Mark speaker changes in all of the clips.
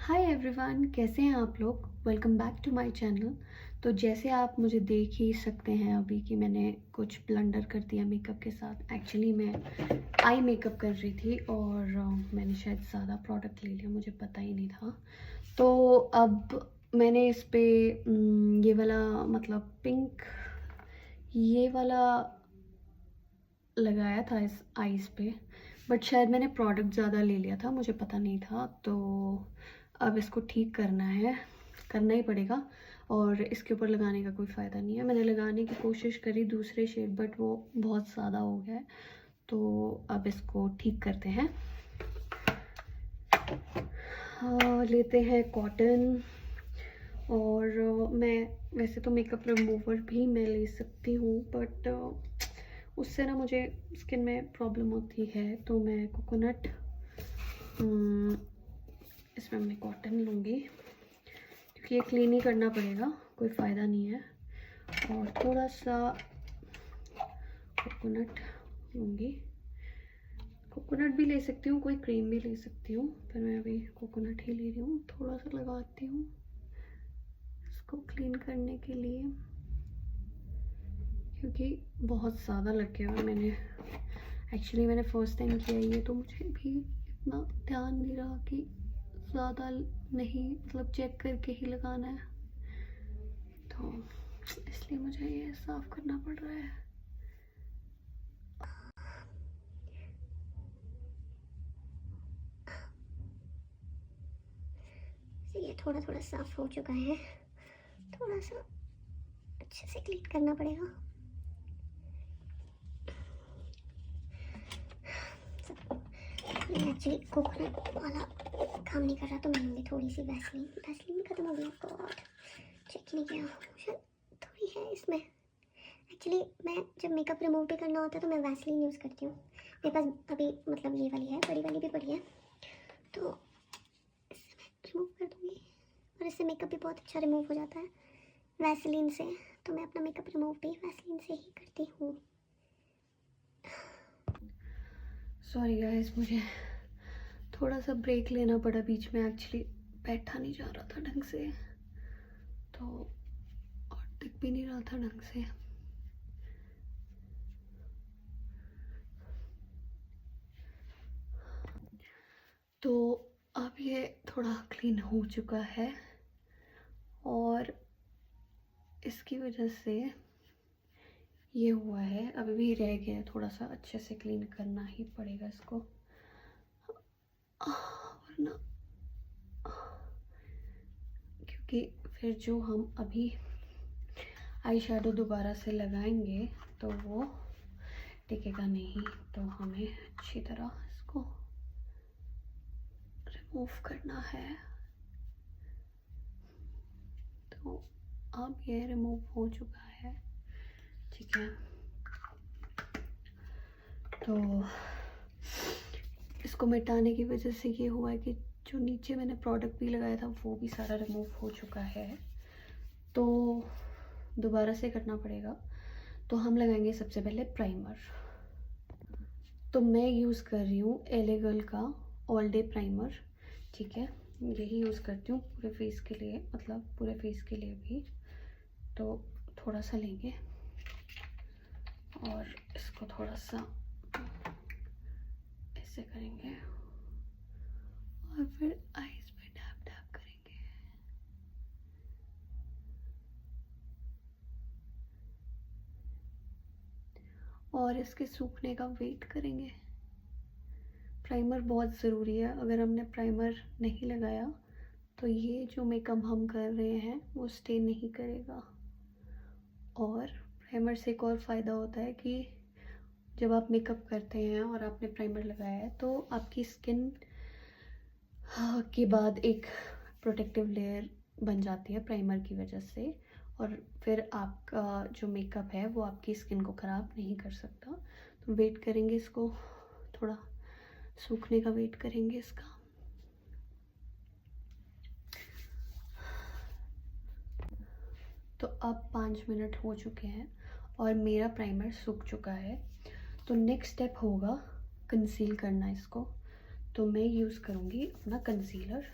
Speaker 1: Hi everyone, कैसे हैं आप लोग। Welcome back to my channel. तो जैसे आप मुझे देख ही सकते हैं अभी कि मैंने कुछ ब्लंडर कर दिया मेकअप के साथ। एक्चुअली मैं आई मेकअप कर रही थी और मैंने शायद ज़्यादा प्रोडक्ट ले लिया, मुझे पता ही नहीं था। तो अब मैंने इस पे ये वाला मतलब पिंक ये वाला लगाया था इस आईज पे, बट शायद मैंने प्रोडक्ट ज़्यादा ले लिया था, मुझे पता नहीं था। तो अब इसको ठीक करना है, करना ही पड़ेगा। और इसके ऊपर लगाने का कोई फ़ायदा नहीं है। मैंने लगाने की कोशिश करी दूसरे शेड, बट वो बहुत ज़्यादा हो गया है। तो अब इसको ठीक करते हैं। लेते हैं कॉटन। और मैं वैसे तो मेकअप रिमूवर भी मैं ले सकती हूँ, बट उससे ना मुझे स्किन में प्रॉब्लम होती है। तो मैं कोकोनट, इसमें मैं कॉटन लूँगी क्योंकि ये क्लीन ही करना पड़ेगा, कोई फ़ायदा नहीं है। और थोड़ा सा कोकोनट लूँगी। कोकोनट भी ले सकती हूँ, कोई क्रीम भी ले सकती हूँ, पर मैं अभी कोकोनट ही ले रही हूँ। थोड़ा सा लगाती हूँ इसको क्लीन करने के लिए, क्योंकि बहुत ज़्यादा लग गया है। मैंने फ़र्स्ट टाइम किया ये, तो मुझे भी इतना ध्यान नहीं रहा कि ज़्यादा नहीं, मतलब चेक करके ही लगाना है। तो इसलिए मुझे ये साफ़ करना पड़ रहा है।
Speaker 2: ये थोड़ा थोड़ा साफ हो चुका है, थोड़ा सा अच्छे से क्लीन करना पड़ेगा। ये एक्चुअली कोकोनट वाला काम नहीं कर रहा, तो मैं लूँगी थोड़ी सी वैसलीन। वैसलीन भी खत्म हो गया, गॉड चेक ही नहीं किया। शायद थोड़ी है इसमें। एक्चुअली मैं जब मेकअप रिमूव भी करना होता है तो मैं वैसलीन यूज़ करती हूँ। मेरे पास अभी मतलब ये वाली है, बड़ी वाली भी पड़ी है, तो इससे मैं रिमूव कर दूँगी। और इससे मेकअप भी बहुत अच्छा रिमूव हो जाता है वैसलीन से। तो मैं अपना मेकअप रिमूव भी वैसलीन से ही करती हूँ।
Speaker 1: सॉरी गाइस, मुझे थोड़ा सा ब्रेक लेना पड़ा बीच में। एक्चुअली बैठा नहीं जा रहा था ढंग से, तो और दिख भी नहीं रहा था ढंग से। तो अब ये थोड़ा क्लीन हो चुका है, और इसकी वजह से ये हुआ है। अभी भी रह गया है, थोड़ा सा अच्छे से क्लीन करना ही पड़ेगा इसको, वरना क्योंकि फिर जो हम अभी आई शेडो दोबारा से लगाएंगे तो वो टिकेगा नहीं। तो हमें अच्छी तरह इसको रिमूव करना है। तो अब ये रिमूव हो चुका है, ठीक है। तो इसको मिटाने की वजह से ये हुआ है कि जो नीचे मैंने प्रोडक्ट भी लगाया था वो भी सारा रिमूव हो चुका है। तो दोबारा से करना पड़ेगा। तो हम लगाएंगे सबसे पहले प्राइमर। तो मैं यूज़ कर रही हूँ LA गर्ल का ऑल डे प्राइमर, ठीक है। यही यूज़ करती हूँ पूरे फेस के लिए, मतलब पूरे फेस के लिए भी। तो थोड़ा सा लेंगे और इसको थोड़ा सा ऐसे करेंगे और फिर आईज पे टैप टैप करेंगे। और इसके सूखने का वेट करेंगे। प्राइमर बहुत ज़रूरी है। अगर हमने प्राइमर नहीं लगाया तो ये जो मेकअप हम कर रहे हैं वो स्टे नहीं करेगा। और प्राइमर से एक और फ़ायदा होता है कि जब आप मेकअप करते हैं और आपने प्राइमर लगाया है तो आपकी स्किन के बाद एक प्रोटेक्टिव लेयर बन जाती है प्राइमर की वजह से, और फिर आपका जो मेकअप है वो आपकी स्किन को ख़राब नहीं कर सकता। तो वेट करेंगे, इसको थोड़ा सूखने का वेट करेंगे इसका। तो अब 5 मिनट हो चुके हैं और मेरा प्राइमर सूख चुका है। तो नेक्स्ट स्टेप होगा कंसील करना इसको। तो मैं यूज़ करूँगी अपना कंसीलर।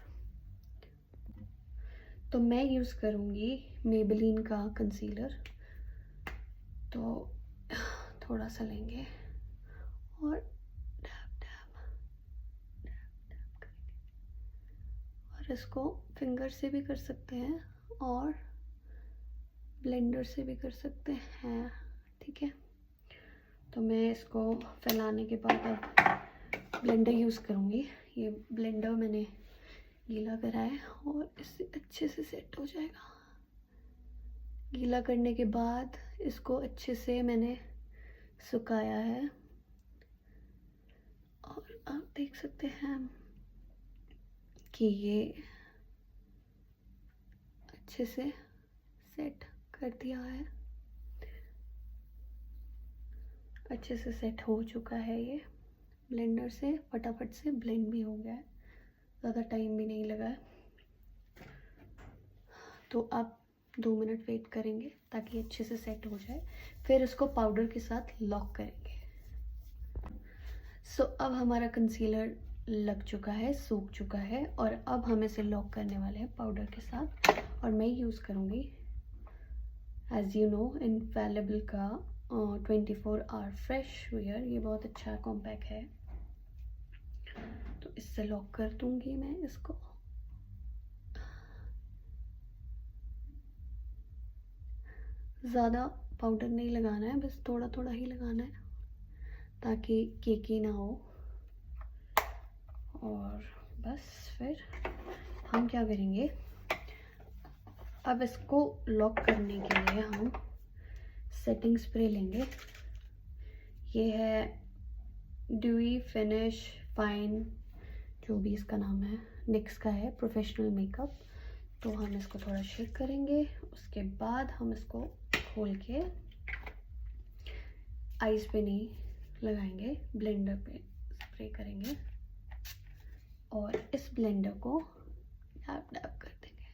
Speaker 1: तो मैं यूज़ करूँगी मेबेलिन का कंसीलर। तो थोड़ा सा लेंगे और डैब डैब डैब डैब करेंगे। और इसको फिंगर से भी कर सकते हैं और ब्लेंडर से भी कर सकते हैं, ठीक है। तो मैं इसको फैलाने के बाद अब ब्लेंडर यूज़ करूँगी। ये ब्लेंडर मैंने गीला करा है और इससे अच्छे से सेट हो जाएगा। गीला करने के बाद इसको अच्छे से मैंने सुखाया है और आप देख सकते हैं कि ये अच्छे से सेट कर दिया है। अच्छे से सेट हो चुका है। ये ब्लेंडर से फटाफट से ब्लेंड भी हो गया है, ज़्यादा टाइम भी नहीं लगा है। तो आप 2 मिनट वेट करेंगे ताकि अच्छे से सेट हो जाए, फिर इसको पाउडर के साथ लॉक करेंगे। सो अब हमारा कंसीलर लग चुका है, सूख चुका है और अब हम इसे लॉक करने वाले हैं पाउडर के साथ। और मैं यूज़ करूँगी एज यू नो इनफैलिबल का 24 आवर फ्रेश वेयर। ये बहुत अच्छा कॉम्पैक्ट है, तो इससे लॉक कर दूँगी मैं इसको। ज़्यादा पाउडर नहीं लगाना है, बस थोड़ा थोड़ा ही लगाना है ताकि केकी ना हो। और बस फिर हम क्या करेंगे, अब इसको लॉक करने के लिए हम सेटिंग स्प्रे लेंगे। ये है ड्यूई फिनिश फाइन, जो भी इसका नाम है, निक्स का है, प्रोफेशनल मेकअप। तो हम इसको थोड़ा शेक करेंगे, उसके बाद हम इसको खोल के आईज पे नहीं लगाएंगे, ब्लेंडर पे स्प्रे करेंगे और इस ब्लेंडर को डैब डैब कर देंगे।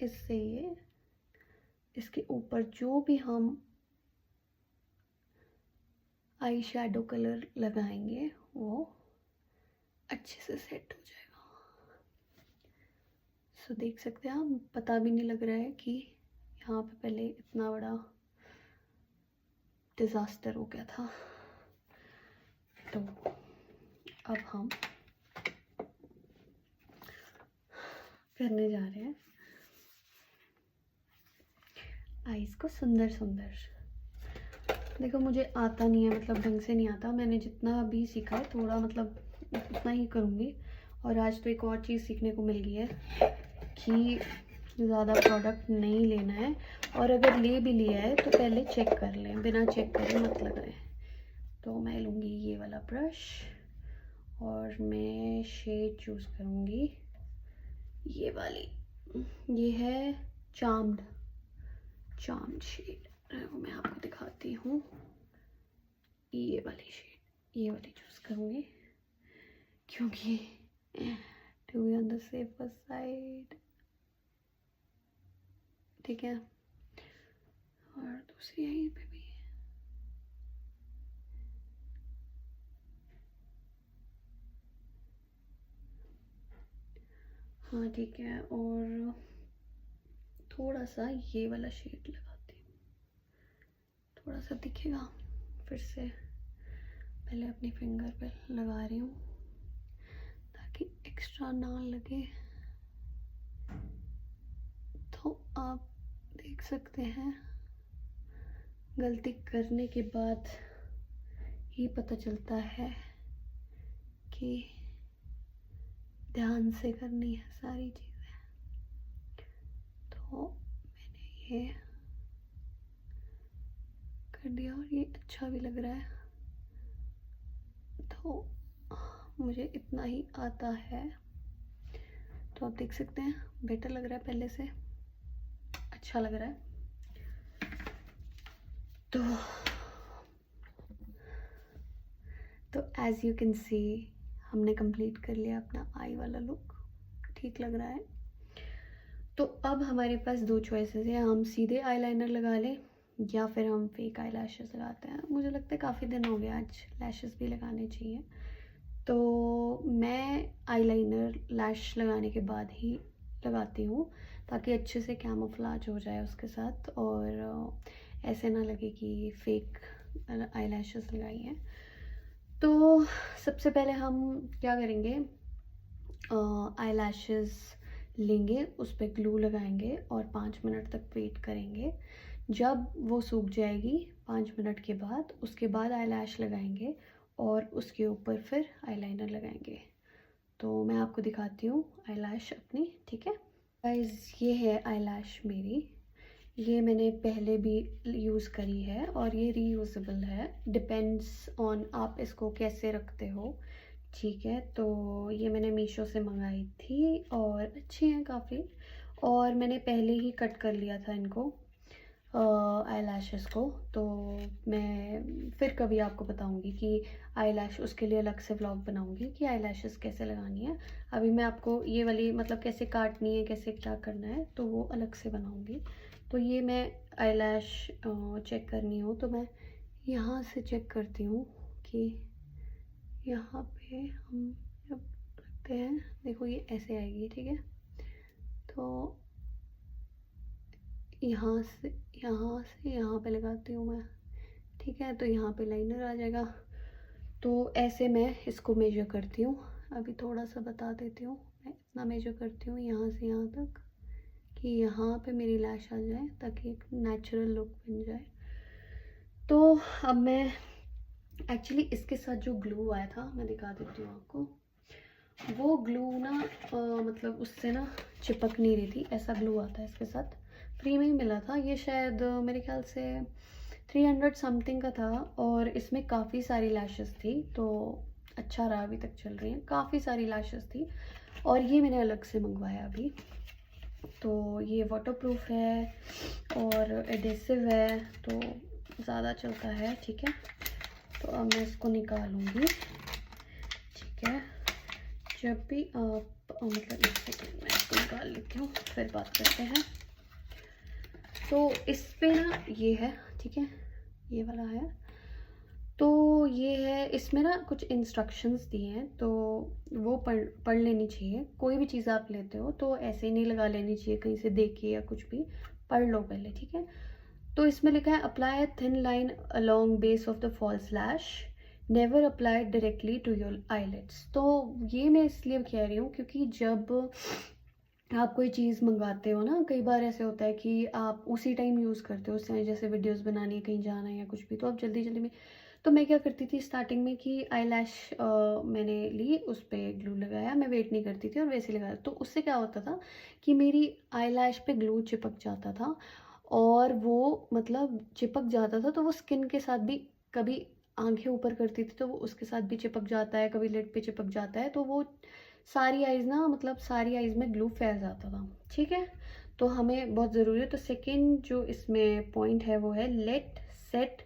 Speaker 1: इससे ये इसके ऊपर जो भी हम आई शैडो कलर लगाएंगे वो अच्छे से सेट हो जाएगा। सो देख सकते हैं आप, पता भी नहीं लग रहा है कि यहाँ पे पहले इतना बड़ा डिज़ास्टर हो गया था। तो अब हम करने जा रहे हैं आईज को सुंदर सुंदर। देखो मुझे आता नहीं है, मतलब ढंग से नहीं आता। मैंने जितना भी सीखा है थोड़ा, मतलब उतना ही करूँगी। और आज तो एक और चीज़ सीखने को मिल गई है कि ज़्यादा प्रोडक्ट नहीं लेना है, और अगर ले भी लिया है तो पहले चेक कर लें, बिना चेक करे मत लगाएं। तो मैं लूँगी ये वाला ब्रश और मैं शेड चूज़ करूँगी ये वाली। ये है चार्म्ड शेड, वो मैं आपको दिखाती हूँ। ये वाली शेड, ये वाली चूज़ करूँगी क्योंकि to be on the safer side, ठीक है। और दूसरी यहीं पे भी, हाँ ठीक है। और थोड़ा सा ये वाला शेड लगाती हूँ, थोड़ा सा दिखेगा। फिर से पहले अपनी फिंगर पे लगा रही हूँ ताकि एक्स्ट्रा ना लगे। तो आप देख सकते हैं, गलती करने के बाद ही पता चलता है कि ध्यान से करनी है सारी चीज़ें। तो मैंने ये कर दिया और ये अच्छा भी लग रहा है। तो मुझे इतना ही आता है, तो आप देख सकते हैं बेटर लग रहा है, पहले से अच्छा लग रहा है। तो एज यू कैन सी हमने कंप्लीट कर लिया अपना आई वाला लुक, ठीक लग रहा है। तो अब हमारे पास दो चॉइसेस हैं, हम सीधे आईलाइनर लगा लें या फिर हम फेक आई लैशेस लगाते हैं। मुझे लगता है काफ़ी दिन हो गया, आज लैशेस भी लगाने चाहिए। तो मैं आईलाइनर लैश लगाने के बाद ही लगाती हूँ, ताकि अच्छे से कैमोफ्लेज हो जाए उसके साथ, और ऐसे ना लगे कि फेक आईलैशेस लगाई हैं। तो सबसे पहले हम क्या करेंगे, आईलैशेस लेंगे, उस पर ग्लू लगाएंगे और 5 मिनट तक वेट करेंगे। जब वो सूख जाएगी 5 मिनट के बाद, उसके बाद आईलैश लगाएंगे और उसके ऊपर फिर आईलाइनर लगाएंगे। तो मैं आपको दिखाती हूँ आईलैश अपनी, ठीक है गाइस। ये है आईलैश मेरी, ये मैंने पहले भी यूज़ करी है और ये रीयूजेबल है, डिपेंड्स ऑन आप इसको कैसे रखते हो, ठीक है। तो ये मैंने मीशो से मंगाई थी और अच्छी हैं काफ़ी, और मैंने पहले ही कट कर लिया था इनको, आईलैशेस को। तो मैं फिर कभी आपको बताऊंगी कि आईलैश, उसके लिए अलग से व्लॉग बनाऊंगी कि आईलैशेस कैसे लगानी है। अभी मैं आपको ये वाली मतलब कैसे काटनी है, कैसे क्या करना है, तो वो अलग से बनाऊंगी। तो ये मैं आईलैश चेक करनी हो तो मैं यहाँ से चेक करती हूँ कि यहाँ पे हम जब रखते हैं, देखो ये ऐसे आएगी, ठीक है। तो यहाँ से यहाँ पे लगाती हूँ मैं, ठीक है। तो यहाँ पे लाइनर आ जाएगा। तो ऐसे मैं इसको मेजर करती हूँ, अभी थोड़ा सा बता देती हूँ। मैं इतना मेजर करती हूँ यहाँ से यहाँ तक कि यहाँ पे मेरी लैश आ जाए, ताकि एक नेचुरल लुक बन जाए। तो अब मैं एक्चुअली इसके साथ जो ग्लू आया था, मैं दिखा देती हूँ आपको। वो ग्लू ना मतलब उससे ना चिपक नहीं रही थी, ऐसा ग्लू आता है इसके साथ, फ्री में ही मिला था। ये शायद मेरे ख्याल से 300 समथिंग का था, और इसमें काफ़ी सारी लैशेस थी, तो अच्छा रहा, अभी तक चल रही हैं, काफ़ी सारी लैशेस थी। और ये मैंने अलग से मंगवाया अभी। तो ये वाटरप्रूफ है और एडेसिव है, तो ज़्यादा चलता है, ठीक है। तो अब मैं इसको निकालूंगी, ठीक है। जब भी आप मतलब एक सेकेंड मैं इसको निकाल लेती हूँ, फिर बात करते हैं। तो इस पे ना ये है, ठीक है, ये वाला है। तो ये है, इसमें ना कुछ इंस्ट्रक्शंस दिए हैं, तो वो पढ़ लेनी चाहिए। कोई भी चीज़ आप लेते हो तो ऐसे ही नहीं लगा लेनी चाहिए कहीं से देख के या कुछ भी, पढ़ लो पहले, ठीक है। तो इसमें लिखा है apply a thin line along base of the false lash, never apply directly to your eyelets. तो ये मैं इसलिए कह रही हूँ क्योंकि जब आप कोई चीज़ मंगाते हो ना, कई बार ऐसे होता है कि आप उसी टाइम यूज़ करते हो, उस टाइम जैसे वीडियोस बनानी है, कहीं जाना है या कुछ भी, तो आप जल्दी जल्दी में। तो मैं क्या करती थी स्टार्टिंग में कि आईलैश मैंने ली, उस पर ग्लू लगाया, मैं वेट नहीं करती थी और वैसे लगाया। तो उससे क्या होता था कि मेरी आईलैश पे ग्लू चिपक जाता था, और वो मतलब चिपक जाता था तो वो स्किन के साथ भी, कभी आंखें ऊपर करती थी तो वो उसके साथ भी चिपक जाता है, कभी लिड पे चिपक जाता है, तो वो सारी आइज़ ना, मतलब सारी आइज़ में ग्लू फैल जाता था, ठीक है। तो हमें बहुत ज़रूरी है। तो सेकेंड जो इसमें पॉइंट है वो है लेट सेट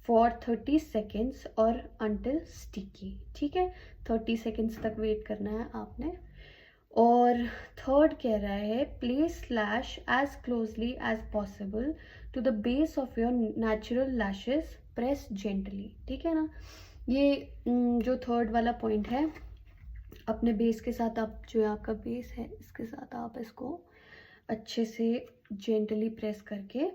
Speaker 1: फॉर 30 सेकेंड्स और अनटिल स्टिकी, ठीक है। 30 सेकेंड्स तक वेट करना है आपने। और थर्ड कह रहा है place lash as closely as possible to the base of your natural lashes, press gently, ठीक है ना। ये जो थर्ड वाला पॉइंट है, अपने बेस के साथ आप, जो आपका बेस है इसके साथ आप इसको अच्छे से जेंटली प्रेस करके,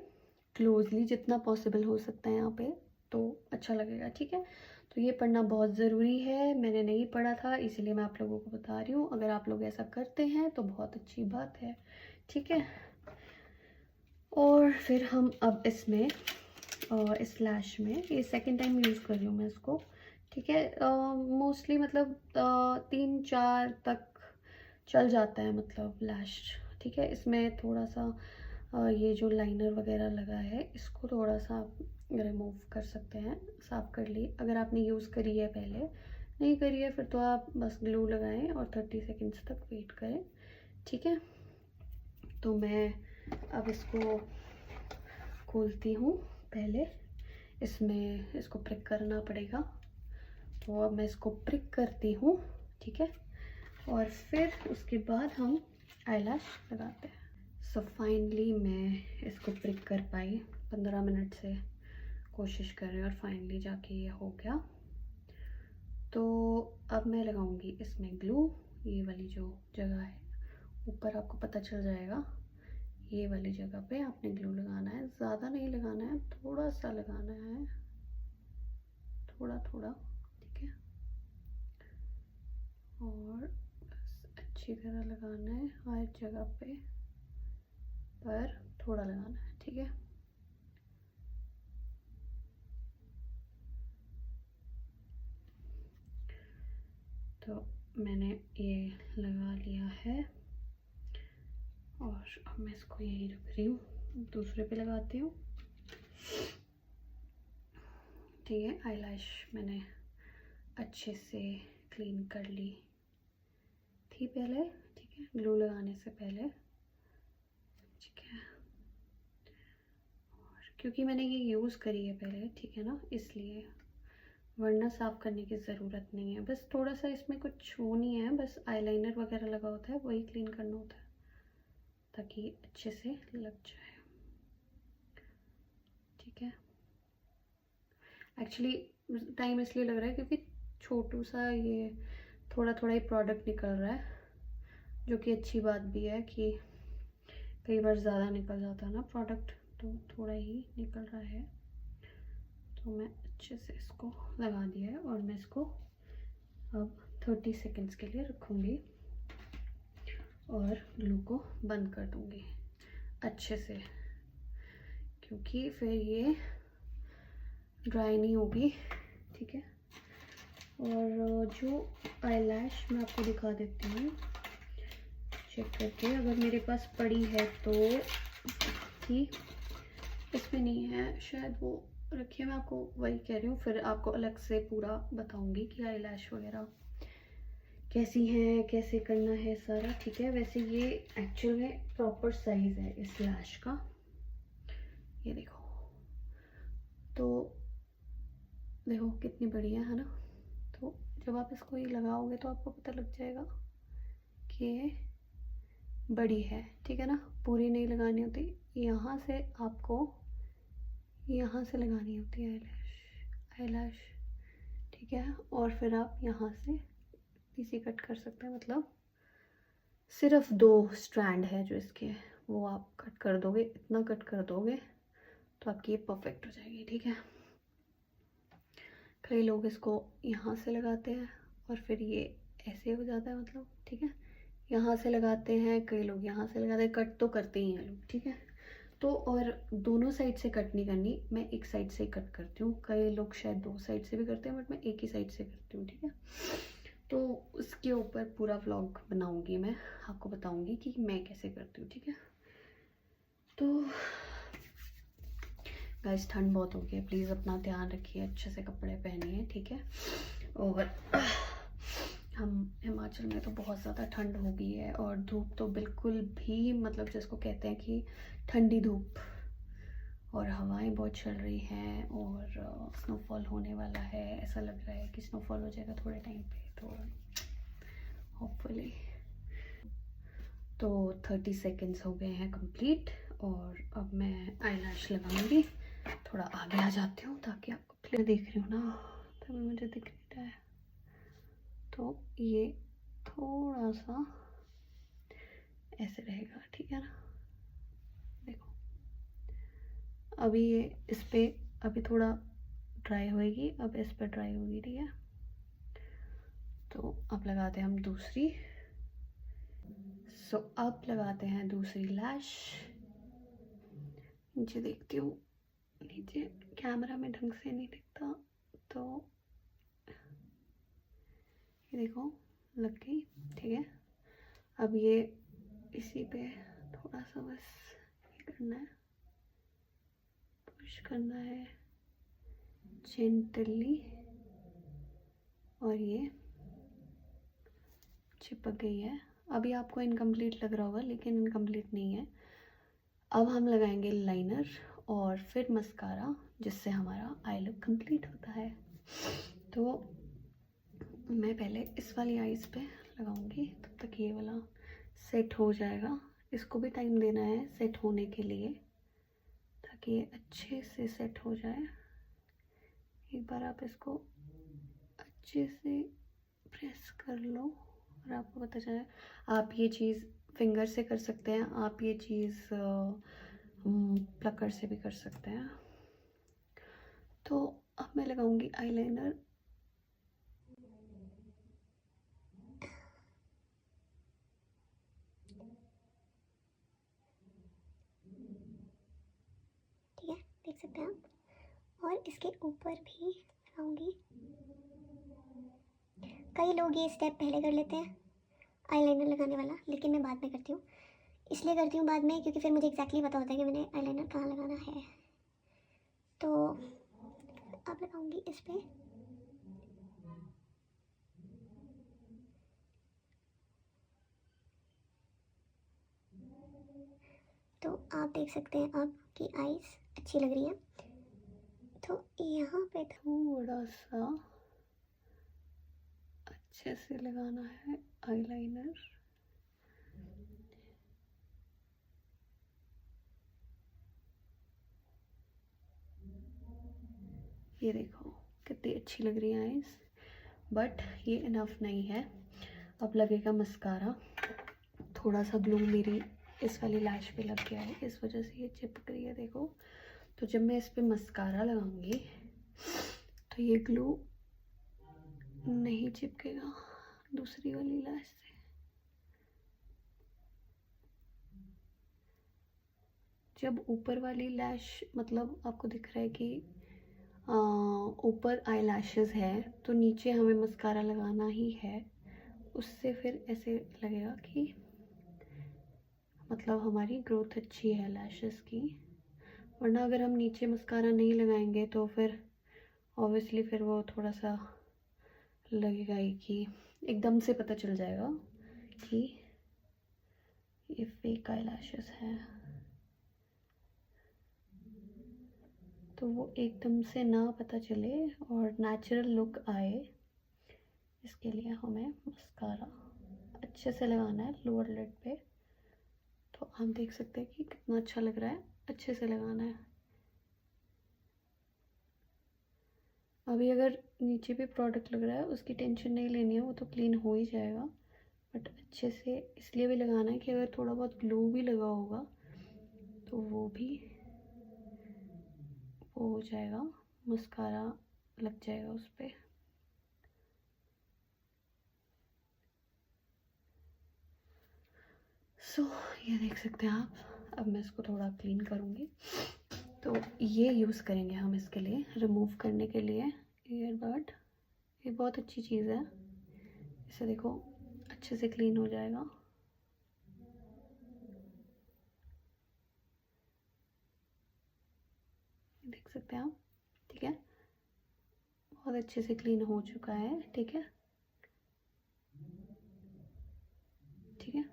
Speaker 1: क्लोजली जितना पॉसिबल हो सकता है यहाँ पे, तो अच्छा लगेगा, ठीक है। तो ये पढ़ना बहुत ज़रूरी है, मैंने नहीं पढ़ा था इसीलिए मैं आप लोगों को बता रही हूँ। अगर आप लोग ऐसा करते हैं तो बहुत अच्छी बात है, ठीक है। और फिर हम अब इसमें इस लैश में, ये सेकंड टाइम यूज़ कर रही हूँ मैं इसको, ठीक है। मोस्टली मतलब 3-4 तक चल जाता है मतलब लैश, ठीक है। इसमें थोड़ा सा ये जो लाइनर वगैरह लगा है इसको थोड़ा सा आप रिमूव कर सकते हैं, साफ़ कर लिए अगर आपने यूज़ करी है, पहले नहीं करी है फिर तो आप बस ग्लू लगाएं और 30 सेकेंड्स तक वेट करें, ठीक है। तो मैं अब इसको खोलती हूँ, पहले इसमें इसको प्रिक करना पड़ेगा, तो अब मैं इसको प्रिक करती हूँ, ठीक है। और फिर उसके बाद हम आईलैश लगाते हैं। सो फाइनली मैं इसको प्रिक कर पाई, 15 मिनट से कोशिश कर रही हूँ और फाइनली जाके ये हो गया। तो अब मैं लगाऊंगी इसमें ग्लू। ये वाली जो जगह है ऊपर आपको पता चल जाएगा, ये वाली जगह पे आपने ग्लू लगाना है। ज़्यादा नहीं लगाना है, थोड़ा सा लगाना है, थोड़ा थोड़ा, ठीक है। और बस अच्छी तरह लगाना है हर जगह पे, पर थोड़ा लगाना है, ठीक है। तो मैंने ये लगा लिया है और अब मैं इसको यहीं रख रही हूँ, दूसरे पे लगाती हूँ, ठीक है। आईलैश मैंने अच्छे से क्लीन कर ली थी पहले, ठीक है, ग्लू लगाने से पहले, ठीक है। और क्योंकि मैंने ये यूज़ करी है पहले, ठीक है ना, इसलिए, वरना साफ़ करने की ज़रूरत नहीं है। बस थोड़ा सा इसमें कुछ वो नहीं है, बस आईलाइनर वगैरह लगा होता है वही क्लीन करना होता है ताकि अच्छे से लग जाए, ठीक है। एक्चुअली टाइम इसलिए लग रहा है क्योंकि छोटू सा ये थोड़ा थोड़ा ही प्रोडक्ट निकल रहा है, जो कि अच्छी बात भी है कि कई बार ज़्यादा निकल जाता है ना प्रोडक्ट, तो थोड़ा ही निकल रहा है। तो मैं अच्छे से इसको लगा दिया है और मैं इसको अब 30 सेकेंड्स के लिए रखूँगी और ग्लू को बंद कर दूँगी अच्छे से, क्योंकि फिर ये ड्राई नहीं होगी, ठीक है। और जो आईलैश मैं आपको दिखा देती हूँ चेक करके, अगर मेरे पास पड़ी है तो, थी, इसमें नहीं है शायद, वो रखिए, मैं आपको वही कह रही हूँ, फिर आपको अलग से पूरा बताऊँगी कि आईलैश वगैरह कैसी है, कैसे करना है सारा, ठीक है। वैसे ये एक्चुअल में प्रॉपर साइज़ है इस लैश का, ये देखो, तो देखो कितनी बढ़िया है ना। तो जब आप इसको ये लगाओगे तो आपको पता लग जाएगा कि ये बड़ी है, ठीक है ना। पूरी नहीं लगानी होती, यहाँ से आपको यहाँ से लगानी होती है आईलैश, ठीक है। और फिर आप यहाँ से इसी कट कर सकते हैं, मतलब सिर्फ 2 स्ट्रैंड है जो इसके, वो आप कट कर दोगे, इतना कट कर दोगे तो आपकी ये परफेक्ट हो जाएगी, ठीक है। कई लोग इसको यहाँ से लगाते हैं और फिर ये ऐसे हो जाता है, मतलब, ठीक है, यहाँ से लगाते हैं, कई लोग यहाँ से लगाते हैं, कट तो करते ही हैं लोग, ठीक है। तो और दोनों साइड से कट नहीं करनी, मैं एक साइड से ही कट करती हूँ, कई लोग शायद 2 साइड से भी करते हैं, बट मैं एक ही साइड से करती हूँ, ठीक है। तो उसके ऊपर पूरा व्लॉग बनाऊँगी मैं, आपको बताऊँगी कि मैं कैसे करती हूँ, ठीक है। तो गाइस ठंड बहुत हो गई है, प्लीज़ अपना ध्यान रखिए, अच्छे से कपड़े पहनिए, ठीक है। और हम हिमाचल में तो बहुत ज़्यादा ठंड हो गई है और धूप तो बिल्कुल भी, मतलब जिसको कहते हैं कि ठंडी धूप, और हवाएं बहुत चल रही हैं और स्नोफॉल होने वाला है, ऐसा लग रहा है कि स्नोफॉल हो जाएगा थोड़े टाइम पे, तो होपफुली। तो 30 सेकेंड्स हो गए हैं कंप्लीट और अब मैं आईलैश लगाऊंगी। थोड़ा आगे आ जाती हूँ ताकि आपको क्लियर देख रही हूँ ना, तभी मुझे दिख नहीं रहा है। तो ये थोड़ा सा ऐसे रहेगा, ठीक है ना। देखो अभी ये इस पे अभी थोड़ा ड्राई होएगी, अब इस पर ड्राई होगी, ठीक है। तो अब लगाते हैं हम दूसरी, सो अब लगाते हैं दूसरी लैश। नीचे देखती हूँ, नीचे कैमरा में ढंग से नहीं दिखता, तो ये देखो लग गई, ठीक है। अब ये इसी पे थोड़ा सा बस ये करना है, पुश करना है जेंटली, और ये चिपक गई है। अभी आपको इनकम्प्लीट लग रहा होगा, लेकिन इनकम्प्लीट नहीं है। अब हम लगाएंगे लाइनर और फिर मस्कारा, जिससे हमारा आई लुक कंप्लीट होता है। तो मैं पहले इस वाली आईज पे लगाऊंगी, तब तक ये वाला सेट हो जाएगा। इसको भी टाइम देना है सेट होने के लिए, ताकि ये अच्छे से सेट हो जाए। एक बार आप इसको अच्छे से प्रेस कर लो और आपको पता चले। आप ये चीज़ फिंगर से कर सकते हैं, आप ये चीज़ प्लकर से भी कर सकते हैं। तो अब मैं लगाऊंगी आईलाइनर।
Speaker 2: ठीक है, देख सकते हैं आप। और इसके ऊपर भी लगाऊंगी। कई लोग ये स्टेप पहले कर लेते हैं आईलाइनर लगाने वाला, लेकिन मैं बाद में करती हूँ। इसलिए करती हूँ बाद में क्योंकि फिर मुझे एग्जैक्टली पता होता है कि मैंने आईलाइनर कहाँ लगाना है। तो अब लगाऊंगी इस पर। तो आप देख सकते हैं आपकी आईज अच्छी लग रही है। तो यहाँ पे
Speaker 1: थोड़ा सा अच्छे से लगाना है आईलाइनर। ये देखो कितनी अच्छी लग रही है आईज, बट ये इनफ नहीं है। अब लगेगा मस्कारा। थोड़ा सा ग्लू मेरी इस वाली लैश पे लग गया है, इस वजह से ये चिपक रही है, देखो। तो जब मैं इस पे मस्कारा लगाऊंगी तो ये ग्लू नहीं चिपकेगा दूसरी वाली लैश से। जब ऊपर वाली लैश, मतलब आपको दिख रहा है कि ऊपर आई लैशेज़ है, तो नीचे हमें मस्कारा लगाना ही है। उससे फिर ऐसे लगेगा कि मतलब हमारी ग्रोथ अच्छी है लैशेज़ की। वरना अगर हम नीचे मस्कारा नहीं लगाएंगे तो फिर ऑब्वियसली फिर वो थोड़ा सा लगेगा ही कि एकदम से पता चल जाएगा कि ये फेक आई लैशेज़ हैं। तो वो एकदम से ना पता चले और नेचुरल लुक आए, इसके लिए हमें मस्कारा अच्छे से लगाना है लोअर लिड पे। तो आप देख सकते हैं कि कितना अच्छा लग रहा है, अच्छे से लगाना है। अभी अगर नीचे भी प्रोडक्ट लग रहा है उसकी टेंशन नहीं लेनी है, वो तो क्लीन हो ही जाएगा। बट अच्छे से इसलिए भी लगाना है कि अगर थोड़ा बहुत ग्लू भी लगा होगा तो वो भी वो हो जाएगा, मस्कारा लग जाएगा उस पर। सो ये देख सकते हैं आप। अब मैं इसको थोड़ा क्लीन करूँगी। तो ये यूज़ करेंगे हम इसके लिए, रिमूव करने के लिए ईयरबड। ये बहुत अच्छी चीज़ है, इसे देखो अच्छे से क्लीन हो जाएगा। देख सकते हैं आप, ठीक है, बहुत अच्छे से क्लीन हो चुका है। ठीक है, ठीक है,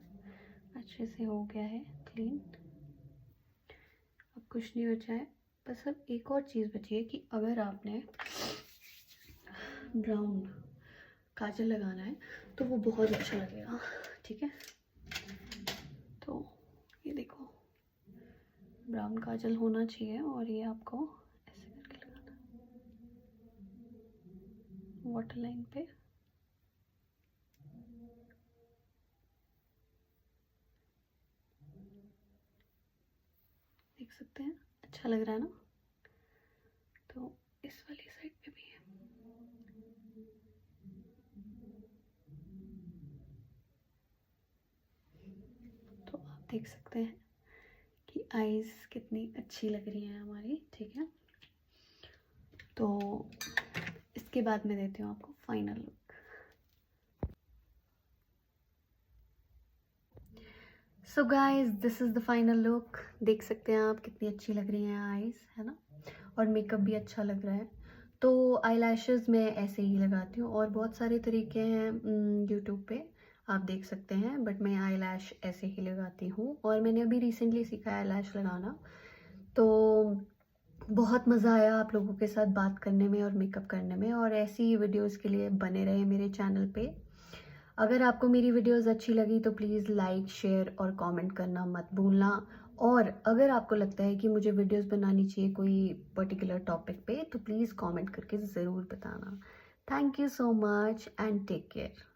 Speaker 1: अच्छे से हो गया है क्लीन। अब कुछ नहीं बचा है, बस अब एक और चीज़ बची है कि अगर आपने ब्राउन काजल लगाना है तो वो बहुत अच्छा लगेगा। ठीक है, तो ये देखो ब्राउन काजल होना चाहिए और ये आपको ऐसे करके लगाना वाटर लाइन पे। देख सकते हैं अच्छा लग रहा है ना। तो इस वाली साइड पे भी है। तो आप देख सकते हैं कि आईज कितनी अच्छी लग रही हैं हमारी। ठीक है, तो इसके बाद मैं देती हूँ आपको final look. So guys this is the final look. देख सकते हैं आप कितनी अच्छी लग रही हैं आईज, है ना, और मेकअप भी अच्छा लग रहा है। तो आई लैशेज़ मैं ऐसे ही लगाती हूँ और बहुत सारे तरीके हैं यूट्यूब पे, आप देख सकते हैं, बट मैं आई लैश ऐसे ही लगाती हूँ। और मैंने अभी रिसेंटली सीखा है आई लैश लगाना। तो बहुत मज़ा आया आप लोगों के साथ बात करने में और मेकअप करने में। और ऐसी ही वीडियोज़ के लिए बने रहे मेरे चैनल पे। अगर आपको मेरी वीडियोस अच्छी लगी तो प्लीज़ लाइक, शेयर और कमेंट करना मत भूलना। और अगर आपको लगता है कि मुझे वीडियोस बनानी चाहिए कोई पर्टिकुलर टॉपिक पे तो प्लीज़ कमेंट करके ज़रूर बताना। Thank you so much and take care.